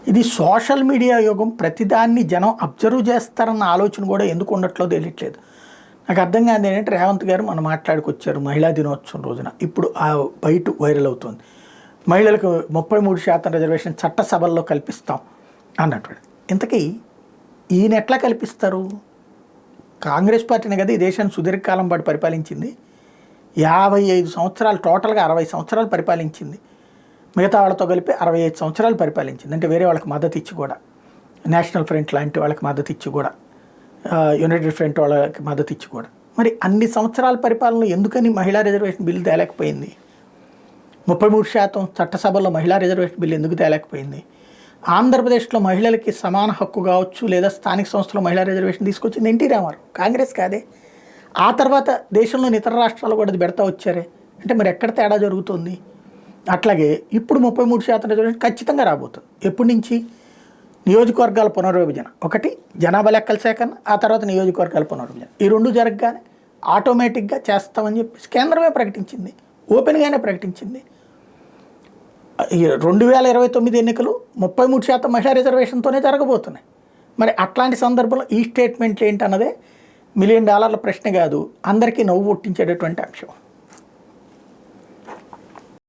ఇది social media యుగం, ప్రతిదాన్ని జనం అబ్జర్వ్ చేస్తారన్న ఆలోచన కూడా ఎందుకు ఉండట్లో తెలియట్లేదు. నాకు అర్థం కాదు ఏంటంటే రేవంత్ గారు మనం మాట్లాడుకొచ్చారు మహిళా దినోత్సవం రోజున, ఇప్పుడు ఆ బయట వైరల్ అవుతుంది మహిళలకు 33% రిజర్వేషన్ చట్టసభల్లో కల్పిస్తాం అన్నట్టు. ఇంతకీ ఈయన ఎట్లా కల్పిస్తారు? కాంగ్రెస్ పార్టీని కదా ఈ దేశాన్ని సుదీర్ఘకాలం పాటు పరిపాలించింది, 55 సంవత్సరాలు, టోటల్గా 60 సంవత్సరాలు పరిపాలించింది. మిగతా వాళ్ళతో కలిపి 65 సంవత్సరాలు పరిపాలించింది. అంటే వేరే వాళ్ళకి మద్దతు ఇచ్చి కూడా, నేషనల్ ఫ్రంట్ లాంటి వాళ్ళకి మద్దతు ఇచ్చి కూడా, యునైటెడ్ ఫ్రంట్ వాళ్ళకి మద్దతు ఇచ్చి కూడా. మరి అన్ని సంవత్సరాల పరిపాలనలో ఎందుకని మహిళా రిజర్వేషన్ బిల్లు తేలేకపోయింది? 33% చట్టసభలో మహిళా రిజర్వేషన్ బిల్లు ఎందుకు తేలేకపోయింది? ఆంధ్రప్రదేశ్లో మహిళలకి సమాన హక్కు కావచ్చు, లేదా స్థానిక సంస్థలో మహిళా రిజర్వేషన్ తీసుకొచ్చింది ఎన్టీ రామారావు, కాంగ్రెస్ కాదే. ఆ తర్వాత దేశంలోని ఇతర రాష్ట్రాలు కూడా అది పెడతా వచ్చారే. అంటే మరి ఎక్కడ తేడా జరుగుతుంది? అట్లాగే ఇప్పుడు 33% రిజర్వేషన్ ఖచ్చితంగా రాబోతుంది. ఎప్పటి నుంచి? నియోజకవర్గాల పునర్విభజన ఒకటి, జనాభా లెక్కల సేకరణ, ఆ తర్వాత నియోజకవర్గాల పునర్విభజన, ఈ రెండు జరగగానే ఆటోమేటిక్గా చేస్తామని చెప్పేసి కేంద్రమే ప్రకటించింది, ఓపెన్గానే ప్రకటించింది. 2029 ఎన్నికలు 33% మహిళా రిజర్వేషన్తోనే జరగబోతున్నాయి. మరి అట్లాంటి సందర్భంలో ఈ స్టేట్మెంట్లు ఏంటన్నదే $1 మిలియన్ ప్రశ్న కాదు, అందరికీ నవ్వు పుట్టించేటటువంటి అంశం.